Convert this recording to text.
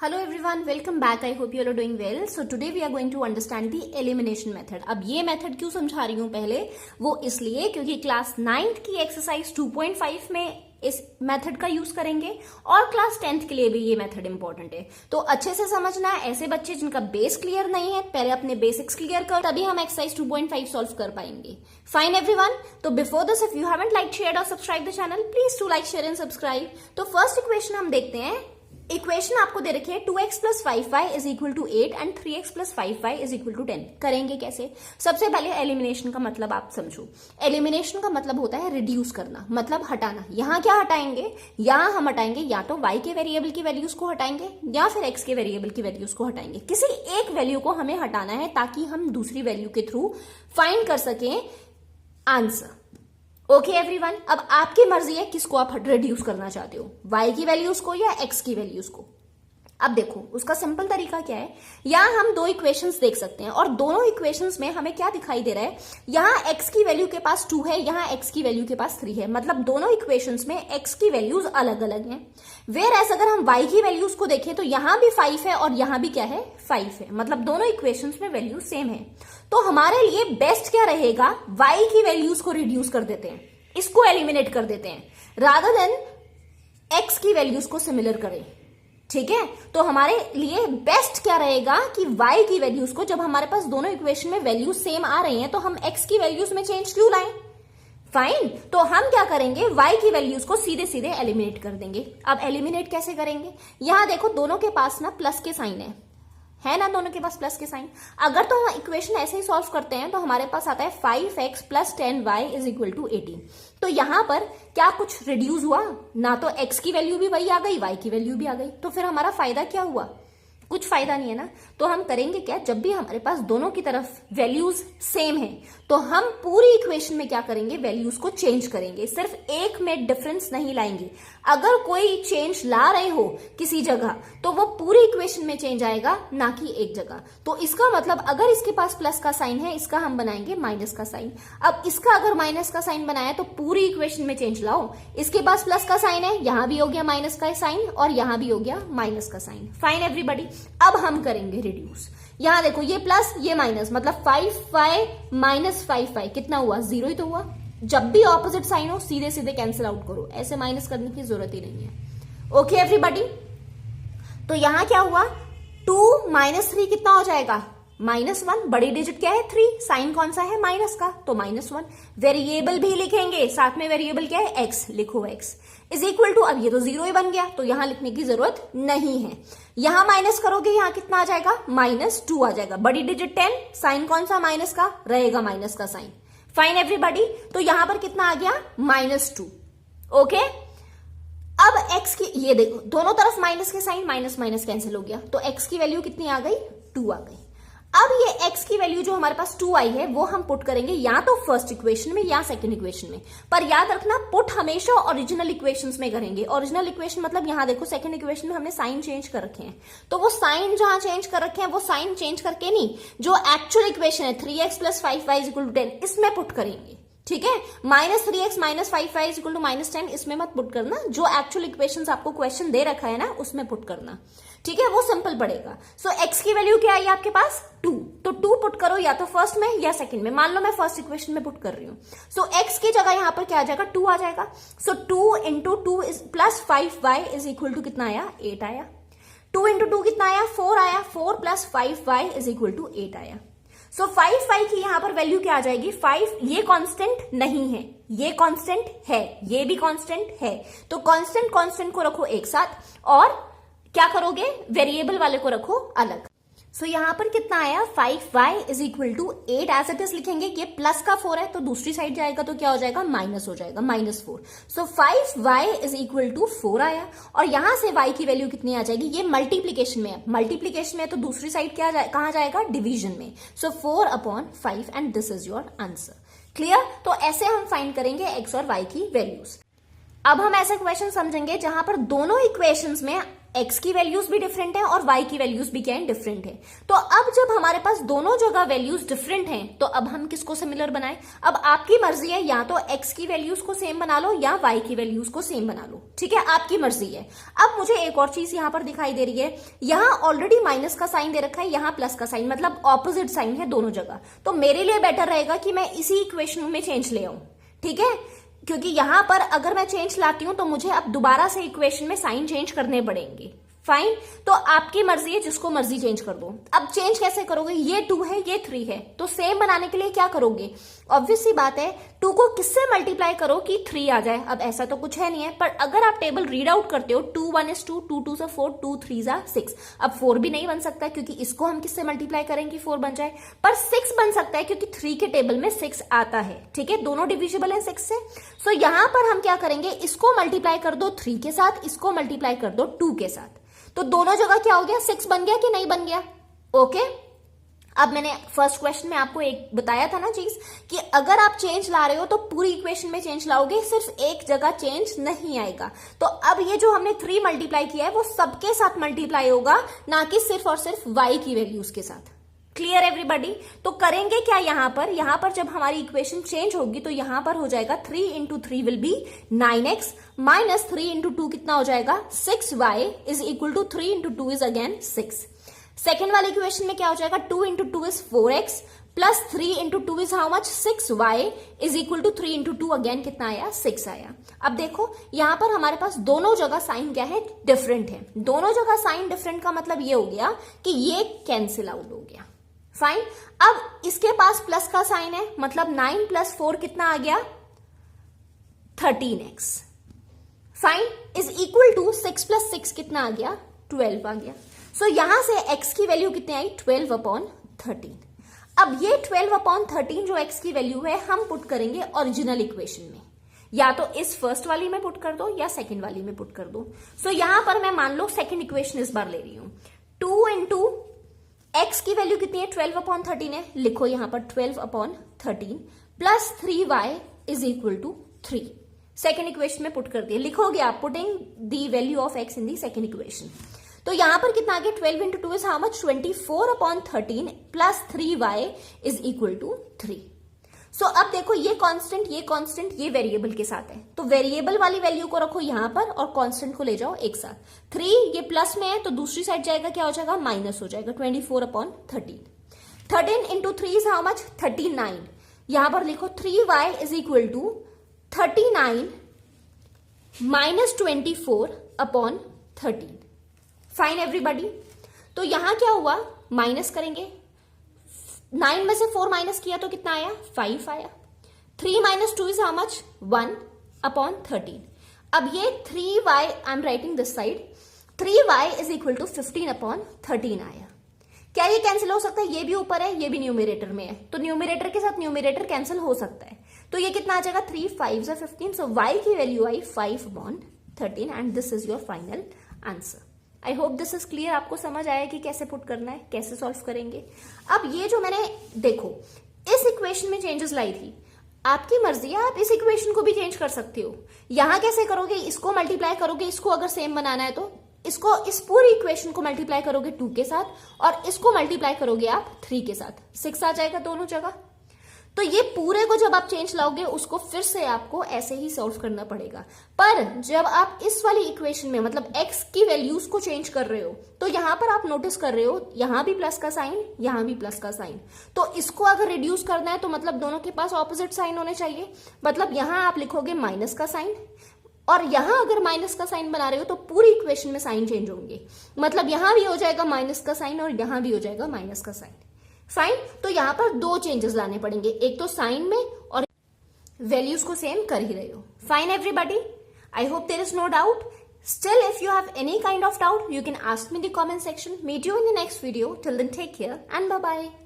Hello everyone, welcome back. I hope you all are doing well. So today we are going to understand the elimination method. अब ये method क्यों समझा रही हूँ पहले, वो इसलिए क्योंकि क्लास 9th की एक्सरसाइज 2.5 में इस मेथड का यूज करेंगे और क्लास 10th के लिए भी ये मेथड इंपॉर्टेंट है। तो अच्छे से समझना है। ऐसे बच्चे जिनका बेस क्लियर नहीं है, पहले अपने बेसिक्स क्लियर कर, तभी हम एक्सरसाइज 2.5 सॉल्व कर पाएंगे। फाइन एवरीवन, तो before this if you haven't like share और subscribe the channel, please to like share and subscribe. तो फर्स्ट इक्वेशन हम देखते हैं। इक्वेशन आपको दे रखी है 2x plus 5y is equal to 8 and 3x plus 5y is equal to 10। करेंगे कैसे? सबसे पहले एलिमिनेशन का मतलब आप समझो। एलिमिनेशन का मतलब होता है रिड्यूस करना, मतलब हटाना। यहां क्या हटाएंगे? यहां हम हटाएंगे या तो y के वेरिएबल की वैल्यूज को हटाएंगे या फिर x के वेरिएबल की वैल्यूज को हटाएंगे। किसी एक वैल्यू को हमें हटाना है ताकि हम दूसरी वैल्यू के थ्रू फाइंड कर सकें आंसर। ओके एवरीवन, अब आपकी मर्जी है किसको आप रिड्यूस करना चाहते हो, y की वैल्यूज को या x की वैल्यूज को। अब देखो उसका सिंपल तरीका क्या है। यहां हम दो इक्वेशंस देख सकते हैं और दोनों इक्वेशंस में हमें क्या दिखाई दे रहा है, यहां x की वैल्यू के पास 2 है, यहां x की वैल्यू के पास 3 है। मतलब दोनों इक्वेशंस में x की वैल्यूज अलग अलग हैं। वेयर अगर हम y की वैल्यूज को देखें तो यहां भी 5 है और यहां भी क्या है, 5 है। मतलब दोनों इक्वेशंस में वैल्यू सेम है। तो हमारे लिए बेस्ट क्या रहेगा, y की वैल्यूज को रिड्यूस कर देते हैं, इसको एलिमिनेट कर देते हैं, रादर देन x की वैल्यूज को सिमिलर करें। ठीक है, तो हमारे लिए बेस्ट क्या रहेगा कि y की वैल्यूज को, जब हमारे पास दोनों इक्वेशन में वैल्यूज सेम आ रही हैं तो हम x की वैल्यूज में चेंज क्यों लाएं। फाइन, तो हम क्या करेंगे, y की वैल्यूज को सीधे सीधे एलिमिनेट कर देंगे। अब एलिमिनेट कैसे करेंगे? यहां देखो दोनों के पास ना प्लस के साइन है ना, दोनों के पास प्लस के साइन। अगर तो हम इक्वेशन ऐसे ही सॉल्व करते हैं तो हमारे पास आता है 5x plus 10y is equal to 18। तो यहां पर क्या कुछ रिड्यूस हुआ ना, तो x की वैल्यू भी वही आ गई, y की वैल्यू भी आ गई। तो फिर हमारा फायदा क्या हुआ? कुछ फायदा नहीं है ना। तो हम करेंगे क्या, जब भी हमारे पास दोनों की तरफ वैल्यूज सेम है तो हम पूरी इक्वेशन में क्या करेंगे, वैल्यूज को चेंज करेंगे, सिर्फ एक में डिफरेंस नहीं लाएंगे। अगर कोई चेंज ला रहे हो किसी जगह तो वो पूरी इक्वेशन में चेंज आएगा, ना कि एक जगह। तो इसका मतलब अगर इसके पास प्लस का साइन है, इसका हम बनाएंगे माइनस का साइन। अब इसका अगर माइनस का साइन बनाया तो पूरी इक्वेशन में चेंज लाओ। इसके पास प्लस का साइन है, यहां भी हो गया माइनस का साइन और यहां भी हो गया माइनस का साइन। फाइन एवरीबॉडी, अब हम करेंगे रिड्यूस। यहां देखो ये प्लस ये माइनस, मतलब 5y माइनस 5y कितना हुआ, 0 ही तो हुआ। जब भी ऑपोजिट साइन हो सीधे सीधे कैंसिल आउट करो, ऐसे माइनस करने की जरूरत ही नहीं है। ओके एवरीबॉडी, तो यहां क्या हुआ, 2 माइनस 3 कितना हो जाएगा, -1। बड़ी डिजिट क्या है, 3। साइन कौन सा है, माइनस का, तो -1। वेरिएबल भी लिखेंगे, साथ में वेरिएबल क्या है, x। लिखो x इज इक्वल टू, अब ये तो 0 ही बन गया तो यहां लिखने की जरूरत नहीं है। यहां माइनस करोगे, यहां कितना आ जाएगा, -2 आ जाएगा। बड़ी डिजिट 10, साइन कौन सा, माइनस का, रहेगा माइनस का साइन। फाइन एवरीबॉडी, तो यहां पर कितना आ गया, -2। ओके, अब x की, ये देखो दोनों तरफ माइनस के साइन, माइनस माइनस कैंसिल हो गया, तो x की वैल्यू कितनी आ गई, 2 आ गई। अब ये x की वैल्यू जो हमारे पास 2 आई है वो हम पुट करेंगे या तो फर्स्ट इक्वेशन में या सेकंड इक्वेशन में। पर याद रखना, पुट हमेशा ओरिजिनल इक्वेशंस में करेंगे। ओरिजिनल इक्वेशन मतलब यहां देखो सेकंड इक्वेशन में हमने साइन चेंज कर रखे हैं, तो वो साइन जहां चेंज कर रखे हैं वो साइन चेंज करके नहीं, जो एक्चुअल इक्वेशन है 3x plus 5y is equal to 10 इसमें पुट करेंगे। ठीक है, -3x minus 5y is equal to -10 इसमें मत पुट करना, जो एक्चुअल इक्वेशंस आपको क्वेश्चन दे रखा है ना उसमें पुट करना। ठीक है, वो सिंपल पड़ेगा। सो x की वैल्यू क्या आई आपके पास, 2। तो 2 पुट करो या तो फर्स्ट में या सेकंड में। मान लो मैं फर्स्ट इक्वेशन में पुट कर रही हूं, सो x की जगह यहां पर क्या आ जाएगा, 2 आ जाएगा। So 2 into 2 plus 5y is equal to कितना आया, 8 आया। 2 इंटू 2 कितना आया, 4 आया। 4 plus 5y is equal to 8 आया। सो 5y की यहां पर वैल्यू क्या आ जाएगी, 5। ये कांस्टेंट नहीं है, ये कांस्टेंट है, ये भी कांस्टेंट है। तो कांस्टेंट कांस्टेंट को रखो एक साथ और क्या करोगे, वेरिएबल वाले को रखो अलग। सो यहां पर कितना आया, 5y is equal to 8 as it is लिखेंगे। ये प्लस का 4 है तो दूसरी साइड जाएगा तो क्या हो जाएगा, माइनस हो जाएगा, -4। सो 5y इज इक्वल टू 4 आया और यहां से y की वैल्यू कितनी आ जाएगी, ये मल्टीप्लीकेशन में है। मल्टीप्लीकेशन में तो दूसरी साइड क्या कहां जाएगा, डिवीजन में। सो 4/5 and this is your answer. Clear? तो ऐसे हम फाइंड करेंगे x और y की वैल्यूज। अब हम ऐसे क्वेश्चन समझेंगे जहां पर दोनों इक्वेशंस में x की वैल्यूज भी डिफरेंट है और y की वैल्यूज भी क्या है, डिफरेंट है। तो अब जब हमारे पास दोनों जगह वैल्यूज डिफरेंट हैं तो अब हम किसको सिमिलर बनाएं? अब आपकी मर्जी है, या तो x की वैल्यूज को सेम बना लो या y की वैल्यूज को सेम बना लो, ठीक है, आपकी मर्जी है। अब मुझे एक और चीज यहां पर दिखाई दे रही है, यहां ऑलरेडी माइनस का साइन दे रखा है, यहां प्लस का साइन, मतलब ऑपोजिट साइन है दोनों जगह। तो मेरे लिए बेटर रहेगा कि मैं इसी इक्वेशन में चेंज ले आऊं, ठीक है, क्योंकि यहां पर अगर मैं चेंज लाती हूं तो मुझे अब दोबारा से इक्वेशन में साइन चेंज करने पड़ेंगे। फाइन, तो आपकी मर्जी है, जिसको मर्जी चेंज कर दो। अब चेंज कैसे करोगे? ये 2 है, ये 3 है, तो सेम बनाने के लिए क्या करोगे? ऑब्वियस सी बात है, 2 को किससे मल्टीप्लाई करो कि 3 आ जाए। अब ऐसा तो कुछ है नहीं है, पर अगर आप टेबल रीड आउट करते हो 2 1 is 2, 2 2 4, 2 3 6, अब 4 भी नहीं बन सकता क्योंकि इसको हम किससे मल्टीप्लाई करेंगे 4 बन जाए, पर 6 बन सकता है क्योंकि 3 के टेबल में 6 आता है, ठीक है, दोनों डिविजिबल है 6 से। सो यहां पर हम क्या करेंगे, इसको मल्टीप्लाई कर दो 3 के साथ, इसको मल्टीप्लाई कर दो 2 के साथ, तो दोनों जगह क्या हो गया, 6 बन गया कि नहीं बन गया? ओके, अब मैंने फर्स्ट क्वेश्चन में आपको एक बताया था ना चीज कि अगर आप चेंज ला रहे हो तो पूरी इक्वेशन में चेंज लाओगे, सिर्फ एक जगह चेंज नहीं आएगा। तो अब ये जो हमने 3 मल्टीप्लाई किया है वो सबके साथ मल्टीप्लाई होगा, ना कि सिर्फ और सिर्फ y की वैल्यूज के साथ। Clear everybody? तो करेंगे क्या यहां पर जब हमारी इक्वेशन चेंज होगी तो यहां पर हो जाएगा 3 into 3 will be 9x minus 3 into 2 कितना हो जाएगा 6y is equal to 3 into 2 is again 6। Second वाली इक्वेशन में क्या हो जाएगा, 2 into 2 is 4x plus 3 into 2 is how much 6y is equal to 3 into 2 again कितना आया 6 आया। अब देखो यहां पर हमारे पास दोनों जगह साइन क्या है, डिफरेंट है। दोनों जगह साइन डिफरेंट का मतलब ये हो गया कि ये कैंसिल आउट हो गया। फाइन, अब इसके पास प्लस का साइन है, मतलब 9 प्लस 4 कितना आ गया 13x। Fine, is equal to 6 plus 6 कितना आ गया 12 आ गया। सो यहां से x की वैल्यू कितनी आई 12/13। अब ये 12/13 जो x की वैल्यू है हम पुट करेंगे ओरिजिनल इक्वेशन में, या तो इस फर्स्ट वाली में पुट कर दो या सेकंड वाली में पुट कर दो। सो यहां पर मैं मान लो सेकंड इक्वेशन इस बार ले रही हूं, 2 इंटू x की वैल्यू कितनी है 12/13 है, लिखो यहां पर 12/13 plus 3y is equal to 3। Second equation में पुट कर दिया, लिखोगे आप putting the value of x in the second equation. तो यहां पर कितना आ गया 12 into 2 is how much 24/13 plus 3y is equal to 3। So अब देखो ये कांस्टेंट ये वेरिएबल के साथ है, तो वेरिएबल वाली वैल्यू को रखो यहां पर और कांस्टेंट को ले जाओ एक साथ। 3 ये प्लस में है तो दूसरी साइड जाएगा, क्या हो जाएगा माइनस हो जाएगा 24/13। 13 इंटू 3 इज हाउ मच 39। यहां पर लिखो 3y is equal to 39 minus 24/13। Fine everybody, तो यहां क्या हुआ माइनस करेंगे, 9 में से 4 माइनस किया तो कितना आया 5 आया। 3 माइनस 2 इज हाउ मच 1/13। अब ये 3y I am writing this side, 3y is equal to 15/13 आया। क्या ये कैंसिल हो सकता है? ये भी ऊपर है, ये भी न्यूमरेटर में है, तो न्यूमरेटर के साथ न्यूमरेटर कैंसिल हो सकता है। तो ये कितना आ जाएगा 3 5 15। सो y की value I 5/13 and this is your final answer. I hope this is clear, आपको समझ आया कि कैसे पुट करना है, कैसे सॉल्व करेंगे। अब ये जो मैंने देखो इस इक्वेशन में चेंजेस लाई थी, आपकी मर्जी है, आप इस इक्वेशन को भी चेंज कर सकते हो। यहां कैसे करोगे, इसको मल्टीप्लाई करोगे, इसको अगर सेम बनाना है तो इसको इस पूरी इक्वेशन को मल्टीप्लाई करोगे 2 के साथ और इसको मल्टीप्लाई करोगे आप 3 के साथ, 6 आ जाएगा दोनों जगह। तो ये पूरे को जब आप चेंज लाओगे उसको फिर से आपको ऐसे ही सॉल्व करना पड़ेगा। पर जब आप इस वाली इक्वेशन में मतलब x की वैल्यूज को चेंज कर रहे हो तो यहां पर आप नोटिस कर रहे हो यहां भी प्लस का साइन, यहां भी प्लस का साइन, तो इसको अगर रिड्यूस करना है तो मतलब दोनों के पास ऑपोजिट साइन होने चाहिए। मतलब यहां आप लिखोगे माइनस का साइन और यहां अगर माइनस का साइन बना रहे हो तो पूरी इक्वेशन में साइन चेंज होंगे, मतलब यहां भी हो जाएगा माइनस का साइन और यहां भी हो जाएगा माइनस का साइन। फाइन, तो यहां पर 2 चेंजेस लाने पड़ेंगे, एक तो साइन में और वैल्यूज को सेम कर ही रहे हो। Fine everybody, I hope there is no doubt. Still, if you have any kind of doubt, you can ask me in the comment section. Meet you in the next video. Till then, take care and bye-bye.